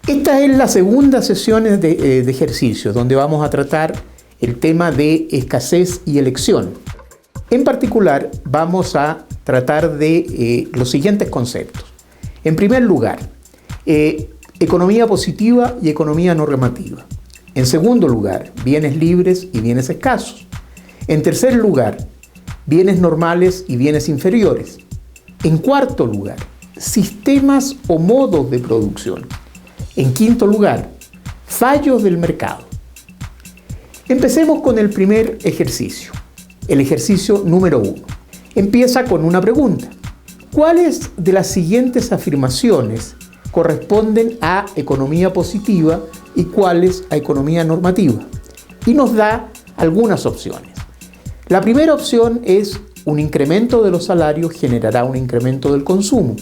Esta es la segunda sesión de ejercicio, donde vamos a tratar el tema de escasez y elección. En particular, vamos a tratar de los siguientes conceptos. En primer lugar, economía positiva y economía normativa. En segundo lugar, bienes libres y bienes escasos. En tercer lugar, bienes normales y bienes inferiores. En cuarto lugar, sistemas o modos de producción. En quinto lugar, fallos del mercado. Empecemos con el primer ejercicio, el ejercicio número 1. Empieza con una pregunta. ¿Cuáles de las siguientes afirmaciones corresponden a economía positiva y cuáles a economía normativa? Y nos da algunas opciones. La primera opción es: un incremento de los salarios generará un incremento del consumo.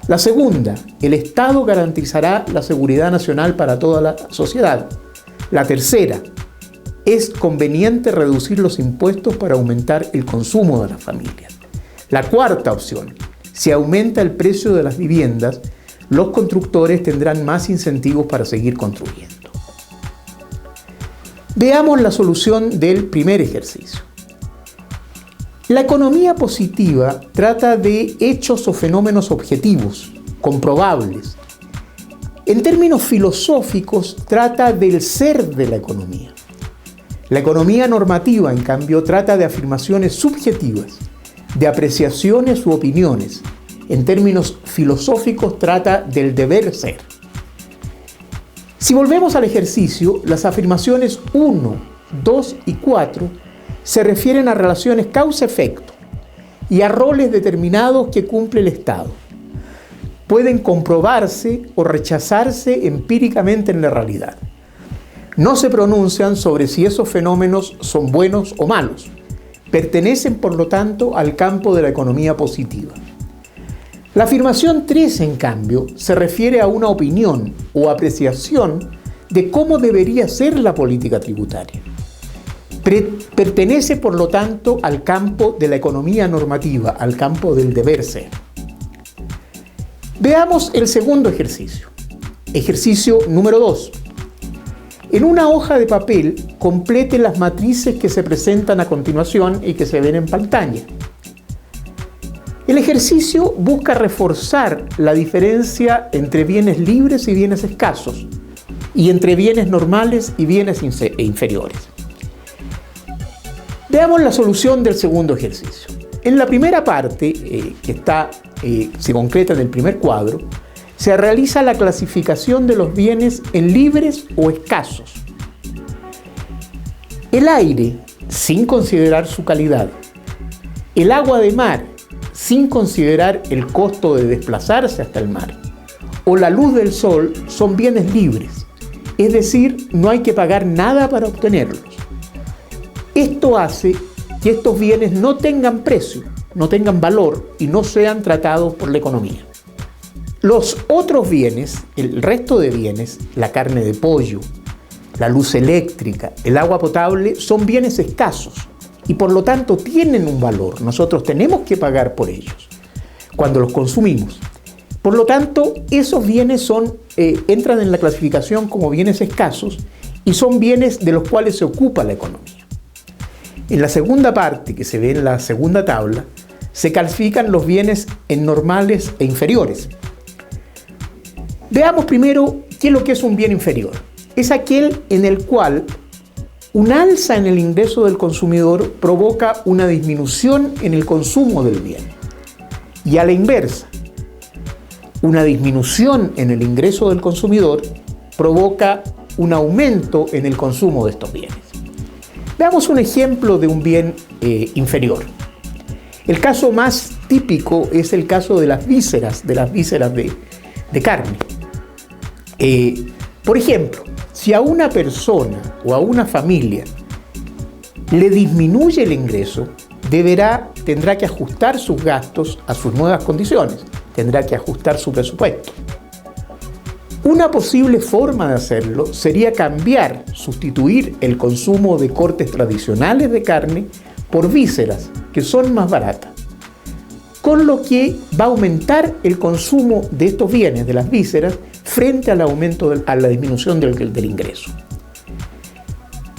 La segunda: el Estado garantizará la seguridad nacional para toda la sociedad. La tercera: es conveniente reducir los impuestos para aumentar el consumo de las familias. La cuarta opción: si aumenta el precio de las viviendas, los constructores tendrán más incentivos para seguir construyendo. Veamos la solución del primer ejercicio. La economía positiva trata de hechos o fenómenos objetivos, comprobables. En términos filosóficos, trata del ser de la economía. La economía normativa, en cambio, trata de afirmaciones subjetivas, de apreciaciones u opiniones. En términos filosóficos, trata del deber ser. Si volvemos al ejercicio, las afirmaciones 1, 2 y 4 se refieren a relaciones causa-efecto y a roles determinados que cumple el Estado. Pueden comprobarse o rechazarse empíricamente en la realidad. No se pronuncian sobre si esos fenómenos son buenos o malos. Pertenecen, por lo tanto, al campo de la economía positiva. La afirmación 3, en cambio, se refiere a una opinión o apreciación de cómo debería ser la política tributaria. Pertenece, por lo tanto, al campo de la economía normativa, al campo del deber ser. Veamos el segundo ejercicio. Ejercicio número 2. En una hoja de papel, complete las matrices que se presentan a continuación y que se ven en pantalla. El ejercicio busca reforzar la diferencia entre bienes libres y bienes escasos, y entre bienes normales y bienes inferiores. Veamos la solución del segundo ejercicio. En la primera parte, se concreta en el primer cuadro, se realiza la clasificación de los bienes en libres o escasos. El aire, sin considerar su calidad. El agua de mar, sin considerar el costo de desplazarse hasta el mar. O la luz del sol son bienes libres, es decir, no hay que pagar nada para obtenerlos. Esto hace que estos bienes no tengan precio, no tengan valor y no sean tratados por la economía. Los otros bienes, el resto de bienes, la carne de pollo, la luz eléctrica, el agua potable, son bienes escasos y por lo tanto tienen un valor. Nosotros tenemos que pagar por ellos cuando los consumimos. Por lo tanto, esos bienes entran en la clasificación como bienes escasos y son bienes de los cuales se ocupa la economía. En la segunda parte, que se ve en la segunda tabla, se clasifican los bienes en normales e inferiores. Veamos primero qué es lo que es un bien inferior. Es aquel en el cual un alza en el ingreso del consumidor provoca una disminución en el consumo del bien. Y a la inversa, una disminución en el ingreso del consumidor provoca un aumento en el consumo de estos bienes. Veamos un ejemplo de un bien inferior. El caso más típico es el caso de las vísceras de carne. Por ejemplo, si a una persona o a una familia le disminuye el ingreso, tendrá que ajustar sus gastos a sus nuevas condiciones, tendrá que ajustar su presupuesto. Una posible forma de hacerlo sería sustituir el consumo de cortes tradicionales de carne por vísceras, que son más baratas, con lo que va a aumentar el consumo de estos bienes, de las vísceras, frente al aumento, a la disminución del ingreso.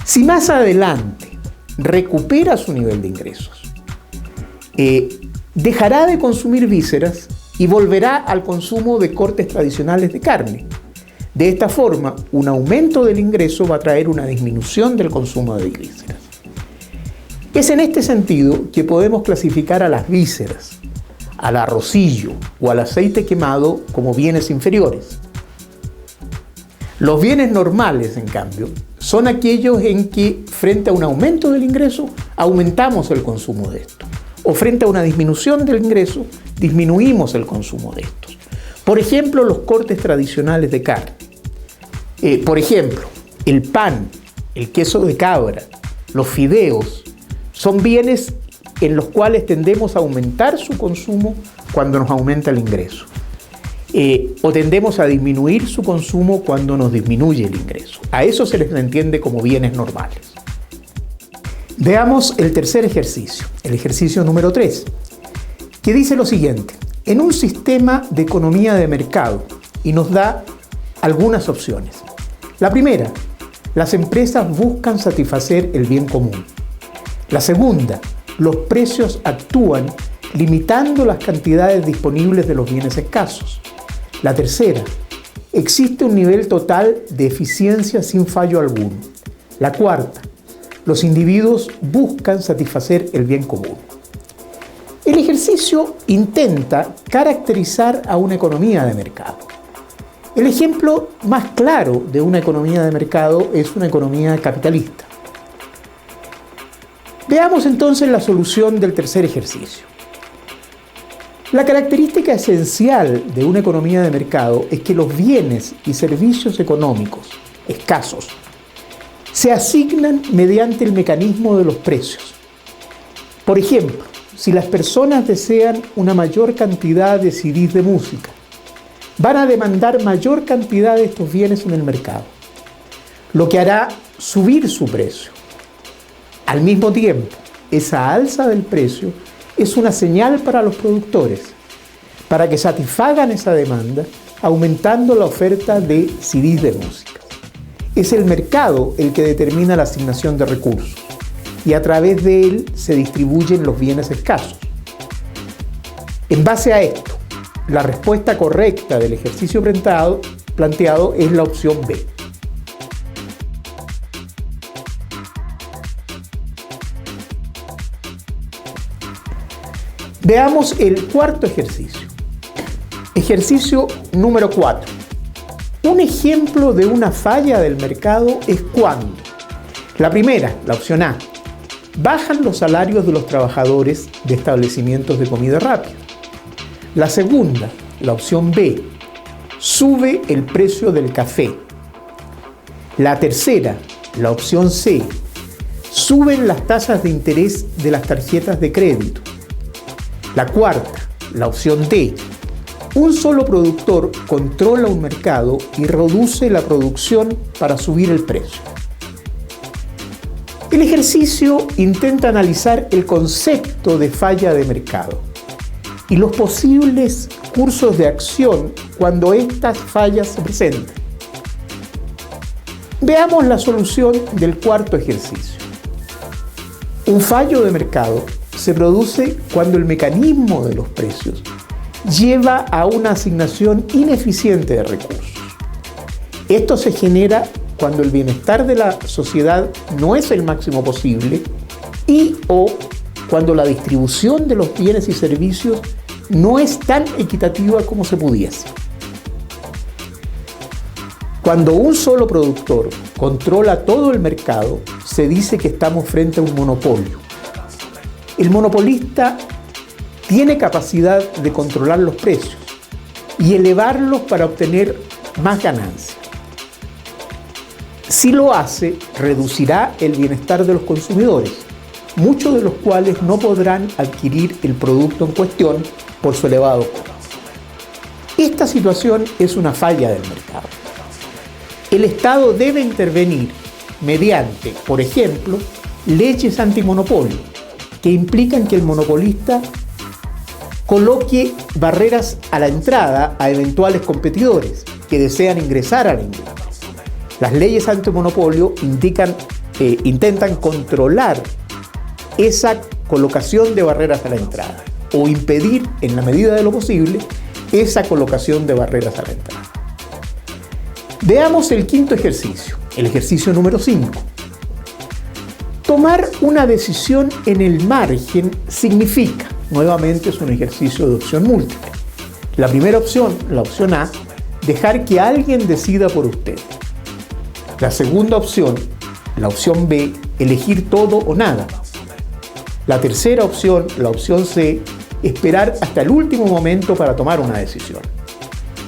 Si más adelante recupera su nivel de ingresos, dejará de consumir vísceras y volverá al consumo de cortes tradicionales de carne. De esta forma, un aumento del ingreso va a traer una disminución del consumo de vísceras. Es en este sentido que podemos clasificar a las vísceras, al arrocillo o al aceite quemado como bienes inferiores. Los bienes normales, en cambio, son aquellos en que frente a un aumento del ingreso, aumentamos el consumo de estos. O frente a una disminución del ingreso, disminuimos el consumo de estos. Por ejemplo, los cortes tradicionales de carne. Por ejemplo, el pan, el queso de cabra, los fideos, son bienes en los cuales tendemos a aumentar su consumo cuando nos aumenta el ingreso. O tendemos a disminuir su consumo cuando nos disminuye el ingreso. A eso se les entiende como bienes normales. Veamos el tercer ejercicio, el ejercicio número 3, que dice lo siguiente: en un sistema de economía de mercado, y nos da algunas opciones. La primera, las empresas buscan satisfacer el bien común. La segunda, los precios actúan limitando las cantidades disponibles de los bienes escasos. La tercera, existe un nivel total de eficiencia sin fallo alguno. La cuarta, los individuos buscan satisfacer el bien común. El ejercicio intenta caracterizar a una economía de mercado. El ejemplo más claro de una economía de mercado es una economía capitalista. Veamos entonces la solución del tercer ejercicio. La característica esencial de una economía de mercado es que los bienes y servicios económicos escasos se asignan mediante el mecanismo de los precios. Por ejemplo, si las personas desean una mayor cantidad de CDs de música, van a demandar mayor cantidad de estos bienes en el mercado, lo que hará subir su precio. Al mismo tiempo, esa alza del precio es una señal para los productores, para que satisfagan esa demanda, aumentando la oferta de CDs de música. Es el mercado el que determina la asignación de recursos, y a través de él se distribuyen los bienes escasos. En base a esto, la respuesta correcta del ejercicio planteado es la opción B. Veamos el cuarto ejercicio. Ejercicio número 4. Un ejemplo de una falla del mercado es cuando: la primera, la opción A, bajan los salarios de los trabajadores de establecimientos de comida rápida. La segunda, la opción B, sube el precio del café. La tercera, la opción C, suben las tasas de interés de las tarjetas de crédito. La cuarta, la opción D, un solo productor controla un mercado y reduce la producción para subir el precio. El ejercicio intenta analizar el concepto de falla de mercado y los posibles cursos de acción cuando estas fallas se presentan. Veamos la solución del cuarto ejercicio. Un fallo de mercado se produce cuando el mecanismo de los precios lleva a una asignación ineficiente de recursos. Esto se genera cuando el bienestar de la sociedad no es el máximo posible y o cuando la distribución de los bienes y servicios no es tan equitativa como se pudiese. Cuando un solo productor controla todo el mercado, se dice que estamos frente a un monopolio. El monopolista tiene capacidad de controlar los precios y elevarlos para obtener más ganancias. Si lo hace, reducirá el bienestar de los consumidores, muchos de los cuales no podrán adquirir el producto en cuestión por su elevado costo. Esta situación es una falla del mercado. El Estado debe intervenir mediante, por ejemplo, leyes antimonopolio, que implican que el monopolista coloque barreras a la entrada a eventuales competidores que desean ingresar a la industria. Las leyes antimonopolio intentan controlar esa colocación de barreras a la entrada o impedir, en la medida de lo posible, esa colocación de barreras a la entrada. Veamos el quinto ejercicio, el ejercicio número 5. Tomar una decisión en el margen significa, nuevamente es un ejercicio de opción múltiple. La primera opción, la opción A, dejar que alguien decida por usted. La segunda opción, la opción B, elegir todo o nada. La tercera opción, la opción C, esperar hasta el último momento para tomar una decisión.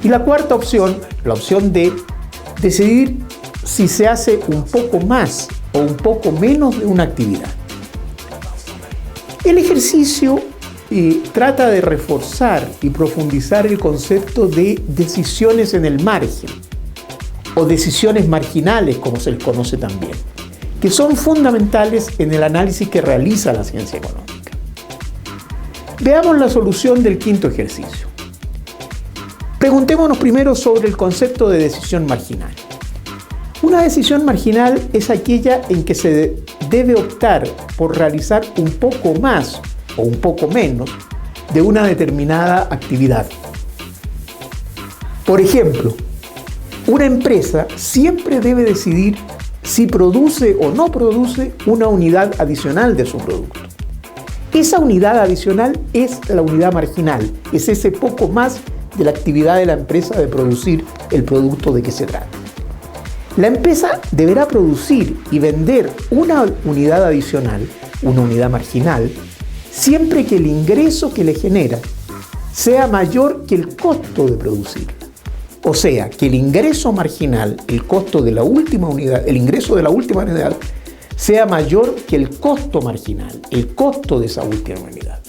Y la cuarta opción, la opción D, decidir si se hace un poco más o un poco menos de una actividad. El ejercicio trata de reforzar y profundizar el concepto de decisiones en el margen o decisiones marginales, como se les conoce también, que son fundamentales en el análisis que realiza la ciencia económica. Veamos la solución del quinto ejercicio. Preguntémonos primero sobre el concepto de decisión marginal. Una decisión marginal es aquella en que se debe optar por realizar un poco más o un poco menos de una determinada actividad. Por ejemplo, una empresa siempre debe decidir si produce o no produce una unidad adicional de su producto. Esa unidad adicional es la unidad marginal, es ese poco más de la actividad de la empresa de producir el producto de que se trata. La empresa deberá producir y vender una unidad adicional, una unidad marginal, siempre que el ingreso que le genera sea mayor que el costo de producirla. O sea, que el ingreso marginal, el costo de la última unidad, el ingreso de la última unidad, sea mayor que el costo marginal, el costo de esa última unidad.